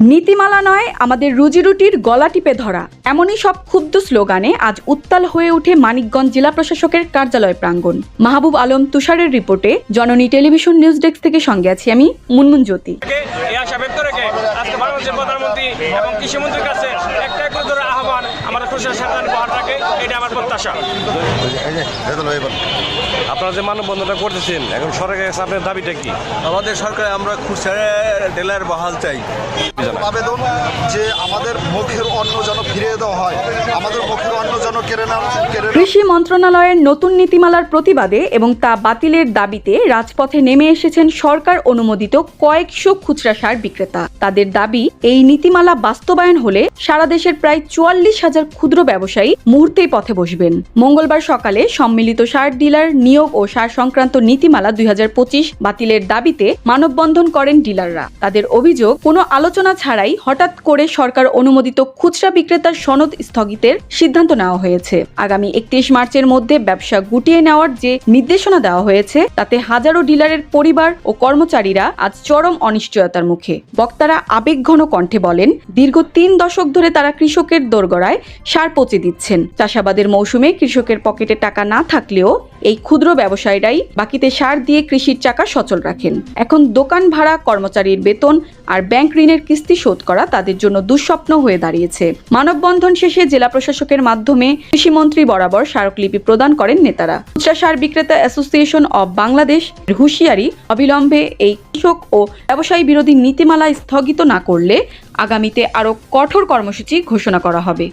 নীতিমালা নয়, আমাদের রুজিরুটির গলা টিপে ধরা, এমনই সব ক্ষুব্ধ স্লোগানে আজ উত্তাল হয়ে ওঠে মানিকগঞ্জ জেলা প্রশাসকের কার্যালয় প্রাঙ্গণ। মাহবুব আলম তুষারের রিপোর্টে জননী টেলিভিশন নিউজ ডেস্ক থেকে সঙ্গে আছি আমি মুনমুন জ্যোতি। প্রধানমন্ত্রী এবং কৃষিমন্ত্রীর কাছে একটাই করে আহ্বান, আমাদের প্রশাসন বহাল রাখে, এটা আমার প্রত্যাশা। আপনারা যে মানববন্ধনটা করতেছেন, এখন সরকারের কাছে আপনার দাবিটা কি? আমাদের সরকারে আমরা খুচরা ডিলার বহাল চাই। আবেদন যে আমাদের মুখের অন্ন যেন ফিরিয়ে দেওয়া হয়, আমাদের মুখের অন্ন যেন কেড়ে না। কৃষি মন্ত্রণালয়ের নতুন নীতিমালার প্রতিবাদে এবং তা বাতিলের দাবিতে রাজপথে নেমে এসেছেন সরকার অনুমোদিত কয়েকশো খুচরা সার বিক্রেতা। তাদের দাবি, এই নীতিমালা বাস্তবায়ন হলে সারা দেশের প্রায় 44,000 ক্ষুদ্র ব্যবসায়ী মুহূর্তেই পথে বসবেন। মঙ্গলবার সকালে সম্মিলিত সার ডিলার নিয়োগ ও সার সংক্রান্ত নীতিমালা 2025 বাতিলের দাবিতে মানববন্ধন করেন ডিলাররা। তাদের অভিযোগ, কোনো আলোচনা ছাড়াই হঠাৎ করে সরকার অনুমোদিত খুচরা বিক্রেতার সনদ স্থগিতের সিদ্ধান্ত নেওয়া হয়েছে। আগামী 31 মার্চের মধ্যে ব্যবসা গুটিয়ে নেওয়ার যে নির্দেশনা দেওয়া হয়েছে, তাতে হাজারো ডিলারের পরিবার ও কর্মচারীরা আজ চরম অনিশ্চয়তার মুখে। বক্তারা আবেগঘন কণ্ঠে বলেন, দীর্ঘ 3 দশক ধরে তারা কৃষকের দোরগোড়ায় সার পচে দিচ্ছেন। চাষাবাদের মৌসুমে কৃষকের পকেটে টাকা না থাকলেও এই ক্ষুদ্র ব্যবসায়ীরাই বাকিতে সার দিয়ে কৃষির চাকা সচল রাখেন। এখন দোকান ভাড়া, কর্মচারীর বেতন আর ব্যাংক ঋণের কিস্তি শোধ করা তাদের জন্য দুঃস্বপ্ন হয়ে দাঁড়িয়েছে। মানববন্ধন শেষে জেলা প্রশাসকের মাধ্যমে কৃষিমন্ত্রী বরাবর স্মারকলিপি প্রদান করেন নেতারা। খুচরা সার বিক্রেতা অ্যাসোসিয়েশন অব বাংলাদেশ হুঁশিয়ারি, অবিলম্বে এই কৃষক ও ব্যবসায়ী বিরোধী নীতিমালা স্থগিত না করলে আগামীতে আরও কঠোর কর্মসূচি ঘোষণা করা হবে।